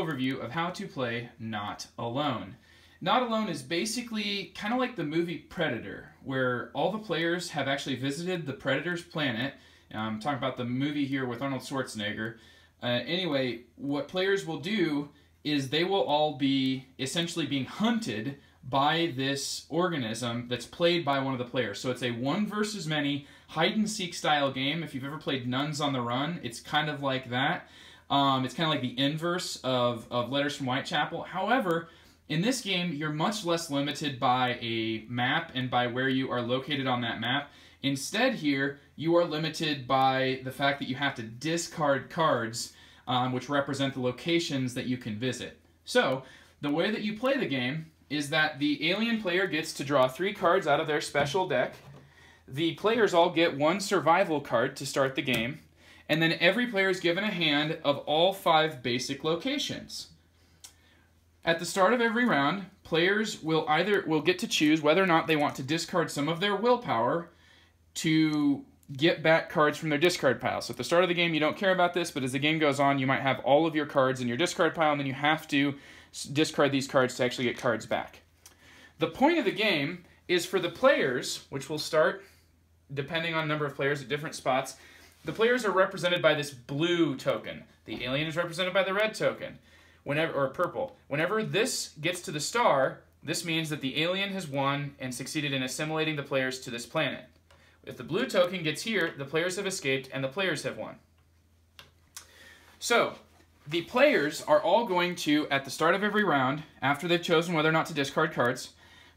overview of how to play Not Alone. Not Alone is basically kind of like the movie Predator, where all the players have actually visited the Predator's planet. I'm talking about the movie here with Arnold Schwarzenegger. Anyway, what players will do is they will all be essentially being hunted by this organism that's played by one of the players. So it's a one versus many hide-and-seek style game. If you've ever played Nuns on the Run, it's kind of like that. It's kind of like the inverse of Letters from Whitechapel. However, in this game, you're much less limited by a map and by where you are located on that map. Instead here, you are limited by the fact that you have to discard cards which represent the locations that you can visit. So, the way that you play the game is that the alien player gets to draw 3 cards out of their special deck. The players all get 1 survival card to start the game, and then every player is given a hand of all 5 basic locations. At the start of every round, players will get to choose whether or not they want to discard some of their willpower to get back cards from their discard pile. So at the start of the game, you don't care about this, but as the game goes on, you might have all of your cards in your discard pile, and then you have to discard these cards to actually get cards back. The point of the game is for the players, which will start depending on number of players at different spots. The players are represented by this blue token. The alien is represented by the red token, or purple. Whenever this gets to the star, this means that the alien has won and succeeded in assimilating the players to this planet. If the blue token gets here, the players have escaped and the players have won. So, the players are all going to, at the start of every round, after they've chosen whether or not to discard cards,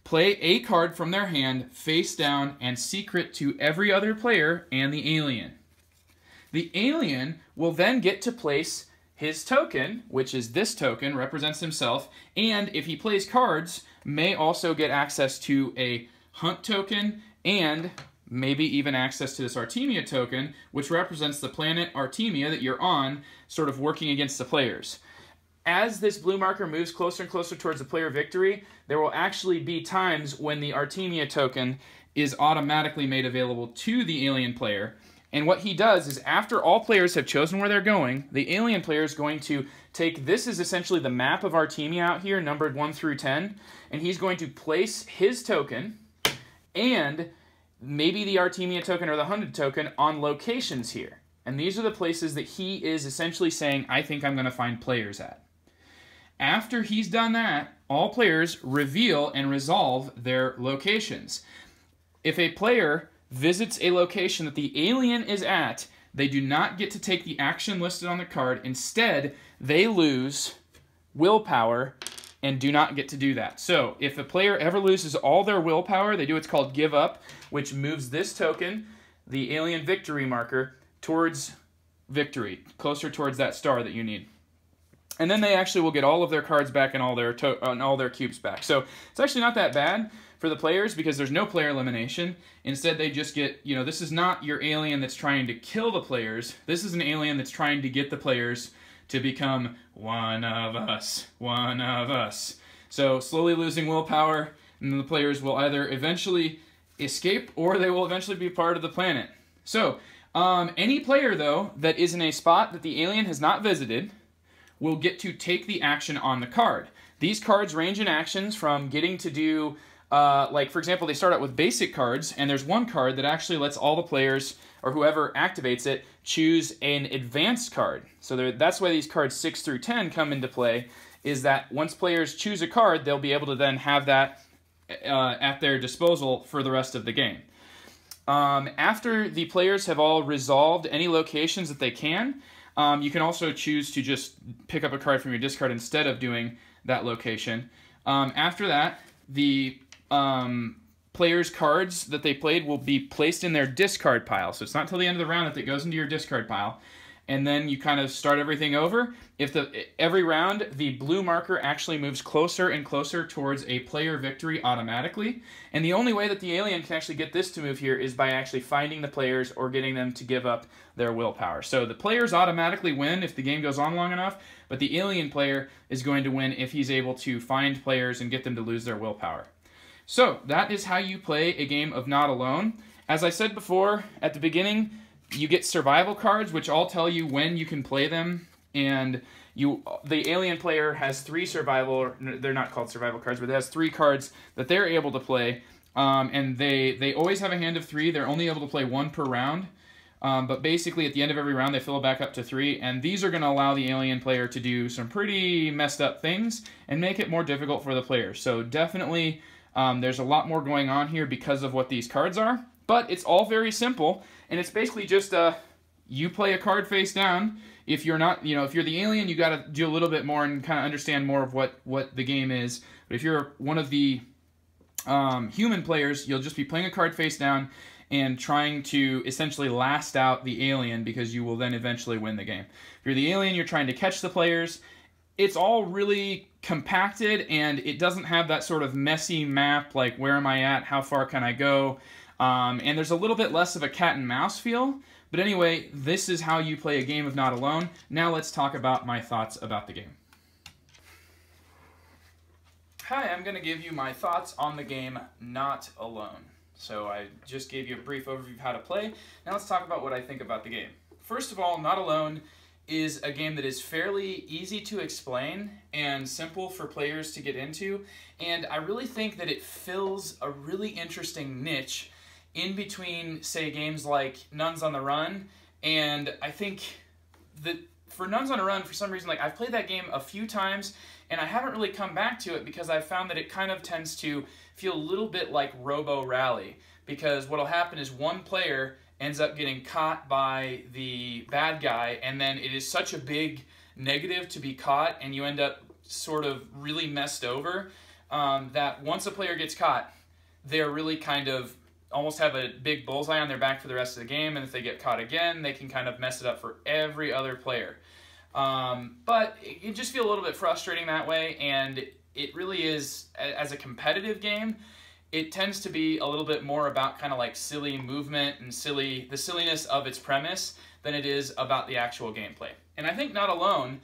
play a card from their hand face down and secret to every other player and the alien. The alien will then get to place his token, which is this token, represents himself, and if he plays cards, may also get access to a hunt token and maybe even access to this Artemia token, which represents the planet Artemia that you're on, sort of working against the players. As this blue marker moves closer and closer towards the player victory, there will actually be times when the Artemia token is automatically made available to the alien player. And what he does is, after all players have chosen where they're going, the alien player is going to take, this is essentially the map of Artemia out here, numbered 1 through 10, and he's going to place his token and maybe the Artemia token or the hunted token on locations here. And these are the places that he is essentially saying, I think I'm going to find players at. After he's done that, all players reveal and resolve their locations. If a player visits a location that the alien is at, they do not get to take the action listed on the card. Instead, they lose willpower and do not get to do that. So, if a player ever loses all their willpower, they do what's called give up, which moves this token, the alien victory marker, towards victory, closer towards that star that you need. And then they actually will get all of their cards back and all their cubes back. So, it's actually not that bad for the players because there's no player elimination. Instead, they just get, this is not your alien that's trying to kill the players. This is an alien that's trying to get the players to become one of us, one of us. So slowly losing willpower, and then the players will either eventually escape or they will eventually be part of the planet. So any player, though, that is in a spot that the alien has not visited will get to take the action on the card. These cards range in actions from getting to do, like for example, they start out with basic cards, and there's one card that actually lets all the players, or whoever activates it, choose an advanced card. So that's why these cards 6 through 10 come into play, is that once players choose a card, they'll be able to then have that at their disposal for the rest of the game. After the players have all resolved any locations that they can, you can also choose to just pick up a card from your discard instead of doing that location. After that, the players' cards that they played will be placed in their discard pile. So it's not till the end of the round that it goes into your discard pile. And then you kind of start everything over. Every round, the blue marker actually moves closer and closer towards a player victory automatically. And the only way that the alien can actually get this to move here is by actually finding the players or getting them to give up their willpower. So the players automatically win if the game goes on long enough, but the alien player is going to win if he's able to find players and get them to lose their willpower. So that is how you play a game of Not Alone. As I said before at the beginning, you get survival cards, which all tell you when you can play them, and the alien player has 3 survival, they're not called survival cards, but it has 3 cards that they're able to play, and they always have a hand of 3. They're only able to play 1 per round, but basically at the end of every round they fill it back up to 3, and these are going to allow the alien player to do some pretty messed up things and make it more difficult for the player. So definitely there's a lot more going on here because of what these cards are, but it's all very simple, and it's basically just you play a card face down. If you're not, if you're the alien, you got to do a little bit more and kind of understand more of what the game is. But if you're one of the human players, you'll just be playing a card face down and trying to essentially last out the alien, because you will then eventually win the game. If you're the alien, you're trying to catch the players. It's all really compacted, and it doesn't have that sort of messy map, like where am I at, how far can I go, and there's a little bit less of a cat and mouse feel. But anyway, this is how you play a game of Not Alone. Now let's talk about my thoughts about the game. Hi, I'm going to give you my thoughts on the game Not Alone. So I just gave you a brief overview of how to play. Now let's talk about what I think about the game. First of all, Not Alone is a game that is fairly easy to explain and simple for players to get into, and I really think that it fills a really interesting niche in between, say, games like Nuns on the Run, and I think that for Nuns on the Run, for some reason, like, I've played that game a few times, and I haven't really come back to it because I've found that it kind of tends to feel a little bit like Robo Rally, because what'll happen is one player ends up getting caught by the bad guy, and then it is such a big negative to be caught, and you end up sort of really messed over, that once a player gets caught, they're really kind of almost have a big bullseye on their back for the rest of the game, and if they get caught again, they can kind of mess it up for every other player. But it just feels a little bit frustrating that way, and it really is, as a competitive game, it tends to be a little bit more about kind of like silly movement and the silliness of its premise than it is about the actual gameplay. And I think Not Alone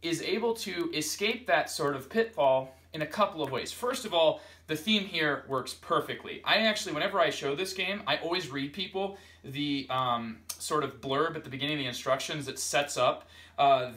is able to escape that sort of pitfall in a couple of ways. First of all, the theme here works perfectly. I actually, whenever I show this game, I always read people the sort of blurb at the beginning of the instructions that sets up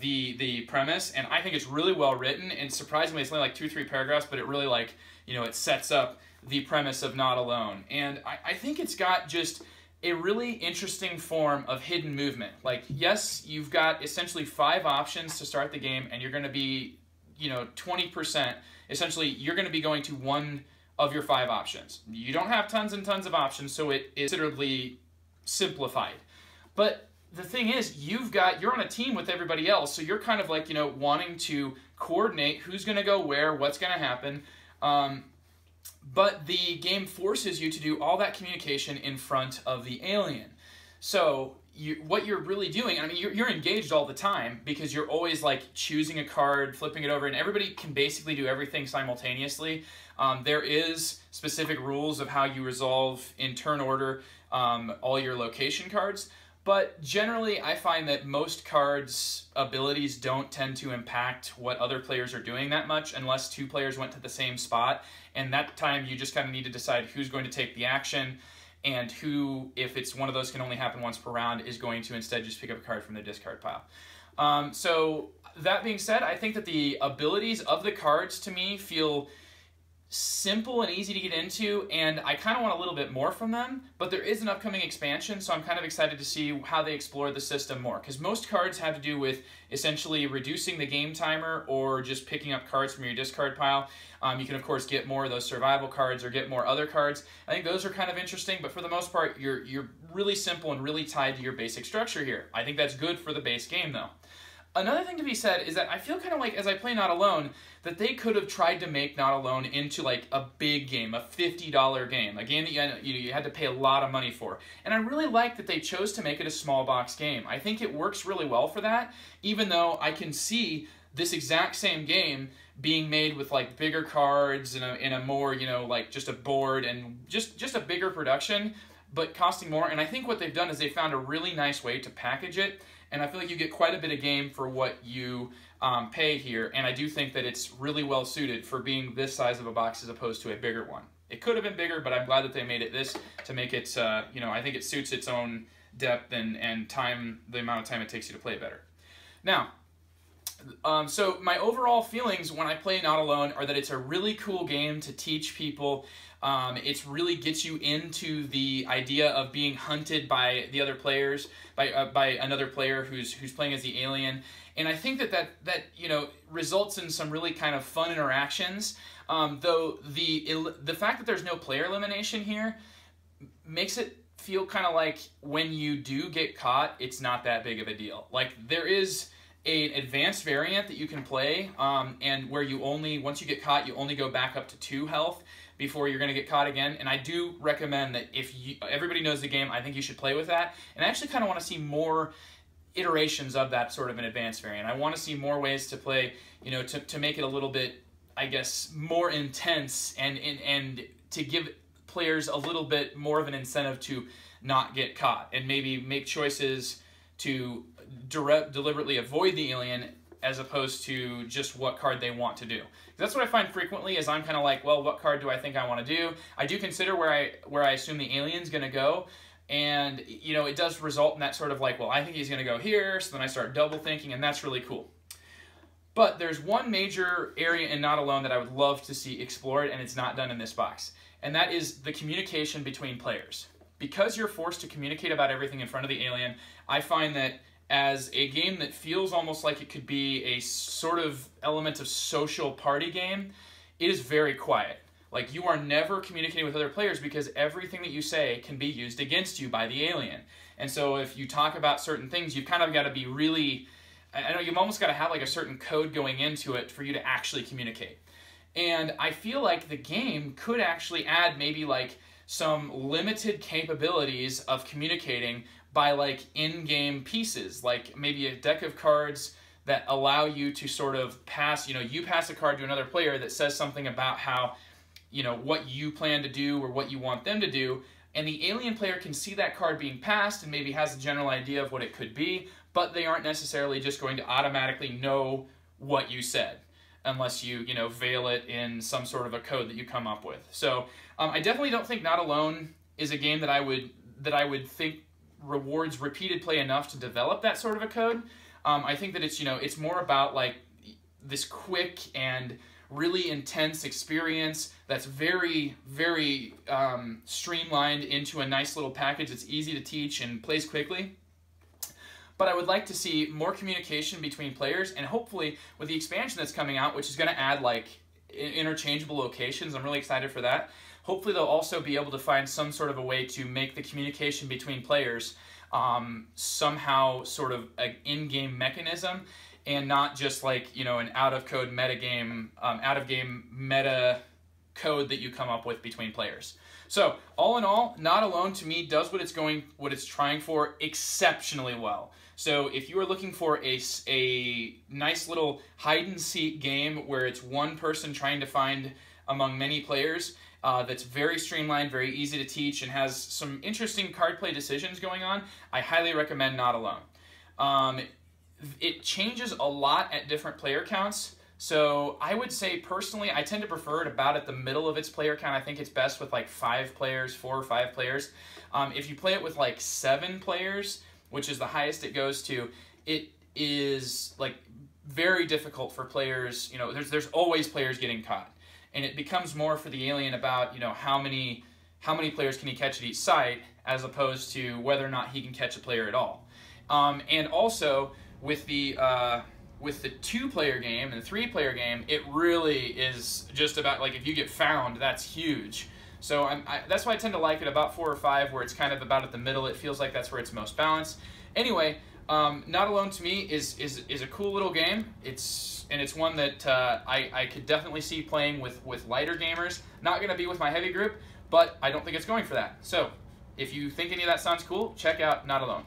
the premise, and I think it's really well written, and surprisingly it's only like 2 or 3 paragraphs, but it really, like, it sets up the premise of Not Alone. And I think it's got just a really interesting form of hidden movement. Like, yes, you've got essentially 5 options to start the game, and you're going to be, 20%. Essentially, you're going to be going to one of your 5 options. You don't have tons and tons of options, so it is considerably simplified. But the thing is, you're on a team with everybody else, so you're kind of like, wanting to coordinate who's going to go where, what's going to happen. But the game forces you to do all that communication in front of the alien. So what you're really doing, I mean, you're engaged all the time because you're always like choosing a card, flipping it over, and everybody can basically do everything simultaneously. There is specific rules of how you resolve in turn order all your location cards. But generally, I find that most cards' abilities don't tend to impact what other players are doing that much unless 2 players went to the same spot. And that time, you just kind of need to decide who's going to take the action and who, if it's one of those can only happen once per round, is going to instead just pick up a card from the discard pile. So that being said, I think that the abilities of the cards, to me, feel simple and easy to get into, and I kind of want a little bit more from them, but there is an upcoming expansion, so I'm kind of excited to see how they explore the system more, because most cards have to do with essentially reducing the game timer or just picking up cards from your discard pile. You can, of course, get more of those survival cards or get more other cards. I think those are kind of interesting, but for the most part, you're really simple and really tied to your basic structure here. I think that's good for the base game, though. Another thing to be said is that I feel kind of like, as I play Not Alone, that they could have tried to make Not Alone into like a big game, a $50 game, a game that you had to pay a lot of money for. And I really like that they chose to make it a small box game. I think it works really well for that, even though I can see this exact same game being made with like bigger cards and in a more, like just a board and just a bigger production, but costing more. And I think what they've done is they found a really nice way to package it. And I feel like you get quite a bit of game for what you pay here. And I do think that it's really well suited for being this size of a box as opposed to a bigger one. It could have been bigger, but I'm glad that they made it this to make it, I think it suits its own depth and time, the amount of time it takes you to play better. Now, So my overall feelings when I play Not Alone are that it's a really cool game to teach people. It really gets you into the idea of being hunted by the other players, by another player who's playing as the alien. And I think that you know, results in some really kind of fun interactions. Though the fact that there's no player elimination here makes it feel kind of like when you do get caught, it's not that big of a deal. Like, there is an advanced variant that you can play, and where you only, once you get caught, you only go back up to 2 health before you're going to get caught again. And I do recommend that if everybody knows the game, I think you should play with that. And I actually kind of want to see more iterations of that sort of an advanced variant. I want to see more ways to play, you know, to make it a little bit, I guess, more intense, and to give players a little bit more of an incentive to not get caught, and maybe make choices to deliberately avoid the alien as opposed to just what card they want to do. That's what I find frequently, is I'm kind of like, well, what card do I think I want to do? I do consider where I assume the alien's going to go, and you know, it does result in that sort of like, well, I think he's going to go here, so then I start double thinking, and that's really cool. But there's one major area in Not Alone that I would love to see explored, and it's not done in this box, and that is the communication between players. Because you're forced to communicate about everything in front of the alien, I find that as a game that feels almost like it could be a sort of element of social party game, it is very quiet. Like, you are never communicating with other players because everything that you say can be used against you by the alien. And so if you talk about certain things, you've kind of got to be really, I know, you've almost got to have like a certain code going into it for you to actually communicate. And I feel like the game could actually add maybe like some limited capabilities of communicating by like in-game pieces, like maybe a deck of cards that allow you to sort of pass, you know, you pass a card to another player that says something about how, you know, what you plan to do or what you want them to do, and the alien player can see that card being passed and maybe has a general idea of what it could be, but they aren't necessarily just going to automatically know what you said, unless you know, veil it in some sort of a code that you come up with. So I definitely don't think Not Alone is a game that I would think rewards repeated play enough to develop that sort of a code. I think that it's, you know, it's more about like this quick and really intense experience that's very, very streamlined into a nice little package that's easy to teach and plays quickly. But I would like to see more communication between players, and hopefully with the expansion that's coming out, which is going to add like interchangeable locations, I'm really excited for that. Hopefully they'll also be able to find some sort of a way to make the communication between players somehow sort of an in-game mechanism, and not just like, you know, an out-of-code metagame, out-of-game meta code that you come up with between players. So all in all, Not Alone to me does what it's trying for exceptionally well. So if you are looking for a nice little hide-and-seek game where it's one person trying to find among many players, that's very streamlined, very easy to teach, and has some interesting card play decisions going on, I highly recommend Not Alone. It changes a lot at different player counts, so I would say personally I tend to prefer it about at the middle of its player count. I think it's best with like 5 players, 4 or 5 players. If you play it with like 7 players, which is the highest it goes to, it is like very difficult for players. You know, there's always players getting caught, and it becomes more for the alien about, you know, how many players can he catch at each site, as opposed to whether or not he can catch a player at all. And also with the 2-player game and the 3-player game, it really is just about like, if you get found, that's huge. So that's why I tend to like it about 4 or 5, where it's kind of about at the middle. It feels like that's where it's most balanced. Anyway, Not Alone to me is a cool little game. It's one that I could definitely see playing with lighter gamers. Not going to be with my heavy group, but I don't think it's going for that. So if you think any of that sounds cool, check out Not Alone.